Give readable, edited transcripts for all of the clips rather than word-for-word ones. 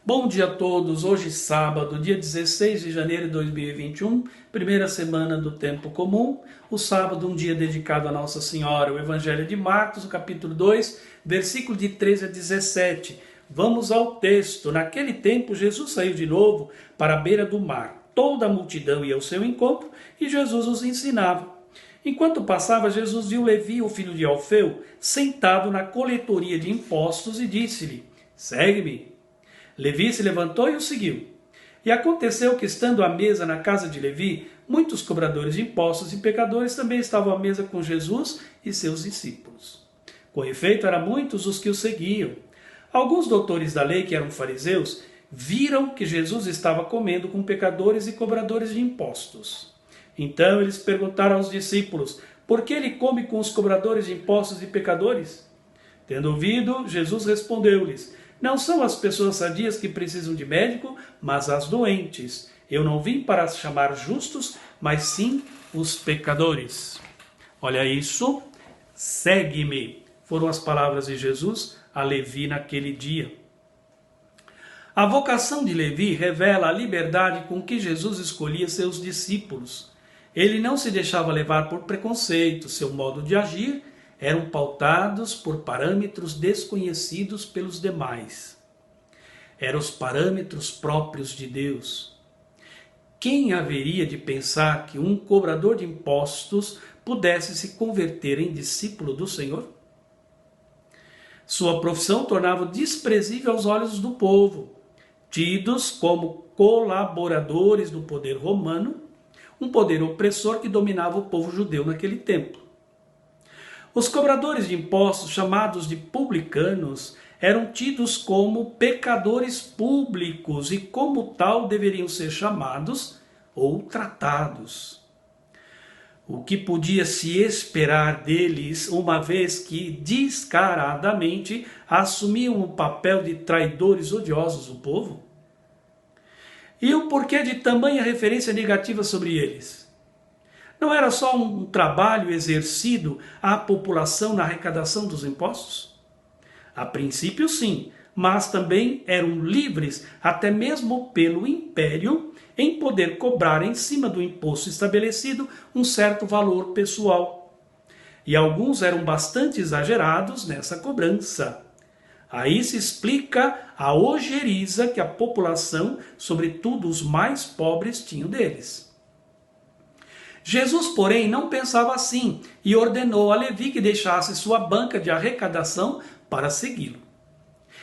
Bom dia a todos, hoje sábado, dia 16 de janeiro de 2021, primeira semana do tempo comum, o sábado um dia dedicado a Nossa Senhora, o Evangelho de Marcos, o capítulo 2, versículo de 13 a 17. Vamos ao texto. Naquele tempo Jesus saiu de novo para a beira do mar, toda a multidão ia ao seu encontro e Jesus os ensinava. Enquanto passava, Jesus viu Levi, o filho de Alfeu, sentado na coletoria de impostos e disse-lhe: "Segue-me." Levi se levantou e o seguiu. E aconteceu que, estando à mesa na casa de Levi, muitos cobradores de impostos e pecadores também estavam à mesa com Jesus e seus discípulos. Com efeito, eram muitos os que o seguiam. Alguns doutores da lei, que eram fariseus, viram que Jesus estava comendo com pecadores e cobradores de impostos. Então eles perguntaram aos discípulos: por que ele come com os cobradores de impostos e pecadores? Tendo ouvido, Jesus respondeu-lhes: não são as pessoas sadias que precisam de médico, mas as doentes. Eu não vim para chamar justos, mas sim os pecadores. Olha isso, segue-me. Foram as palavras de Jesus a Levi naquele dia. A vocação de Levi revela a liberdade com que Jesus escolhia seus discípulos. Ele não se deixava levar por preconceito, seu modo de agir eram pautados por parâmetros desconhecidos pelos demais. Eram os parâmetros próprios de Deus. Quem haveria de pensar que um cobrador de impostos pudesse se converter em discípulo do Senhor? Sua profissão tornava-o desprezível aos olhos do povo, tidos como colaboradores do poder romano, um poder opressor que dominava o povo judeu naquele tempo. Os cobradores de impostos, chamados de publicanos, eram tidos como pecadores públicos e, como tal, deveriam ser chamados ou tratados. O que podia se esperar deles, uma vez que descaradamente assumiam o papel de traidores odiosos do povo? E o porquê de tamanha referência negativa sobre eles? Não era só um trabalho exercido à população na arrecadação dos impostos? A princípio, sim, mas também eram livres, até mesmo pelo império, em poder cobrar em cima do imposto estabelecido um certo valor pessoal. E alguns eram bastante exagerados nessa cobrança. Aí se explica a ojeriza que a população, sobretudo os mais pobres, tinham deles. Jesus, porém, não pensava assim e ordenou a Levi que deixasse sua banca de arrecadação para segui-lo.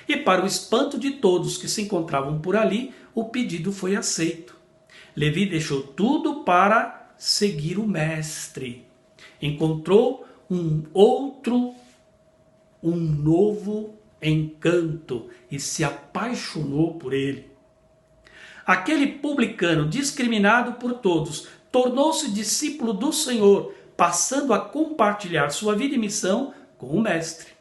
E para o espanto de todos que se encontravam por ali, o pedido foi aceito. Levi deixou tudo para seguir o mestre. Encontrou um novo encanto e se apaixonou por ele. Aquele publicano discriminado por todos tornou-se discípulo do Senhor, passando a compartilhar sua vida e missão com o mestre.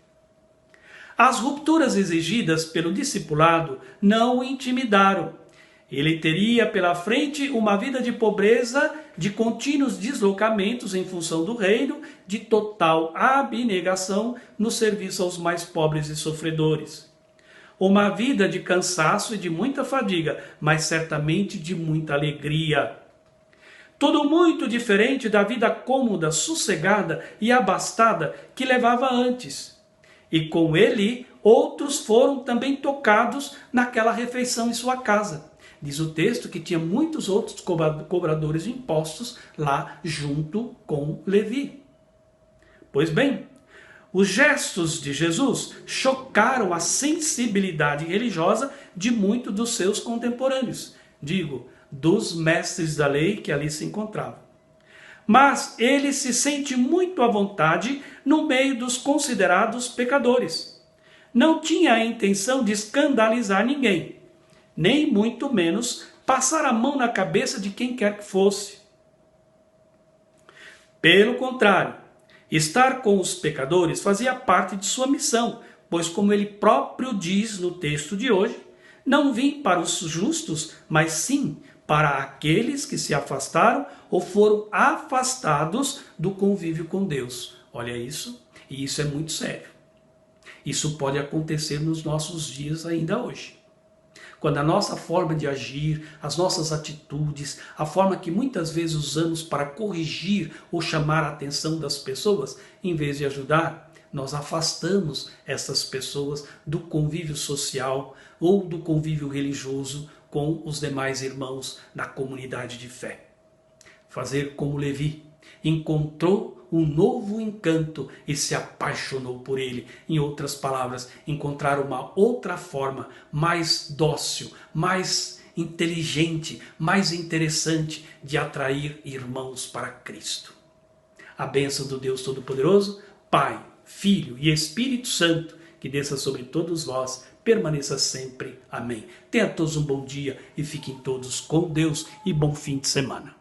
As rupturas exigidas pelo discipulado não o intimidaram. Ele teria pela frente uma vida de pobreza, de contínuos deslocamentos em função do reino, de total abnegação no serviço aos mais pobres e sofredores. Uma vida de cansaço e de muita fadiga, mas certamente de muita alegria. Tudo muito diferente da vida cômoda, sossegada e abastada que levava antes. E com ele, outros foram também tocados naquela refeição em sua casa. Diz o texto que tinha muitos outros cobradores de impostos lá junto com Levi. Pois bem, os gestos de Jesus chocaram a sensibilidade religiosa de muitos dos seus contemporâneos. Dos mestres da lei que ali se encontravam. Mas ele se sente muito à vontade no meio dos considerados pecadores. Não tinha a intenção de escandalizar ninguém, nem muito menos passar a mão na cabeça de quem quer que fosse. Pelo contrário, estar com os pecadores fazia parte de sua missão, pois, como ele próprio diz no texto de hoje, não vim para os justos, mas sim para aqueles que se afastaram ou foram afastados do convívio com Deus. Olha isso, e isso é muito sério. Isso pode acontecer nos nossos dias ainda hoje. Quando a nossa forma de agir, as nossas atitudes, a forma que muitas vezes usamos para corrigir ou chamar a atenção das pessoas, em vez de ajudar, nós afastamos essas pessoas do convívio social ou do convívio religioso com os demais irmãos na comunidade de fé. Fazer como Levi, encontrou um novo encanto e se apaixonou por ele. Em outras palavras, encontrar uma outra forma mais dócil, mais inteligente, mais interessante de atrair irmãos para Cristo. A bênção do Deus Todo-Poderoso, Pai, Filho e Espírito Santo, que desça sobre todos vós, permaneça sempre. Amém. Tenha todos um bom dia e fiquem todos com Deus e bom fim de semana.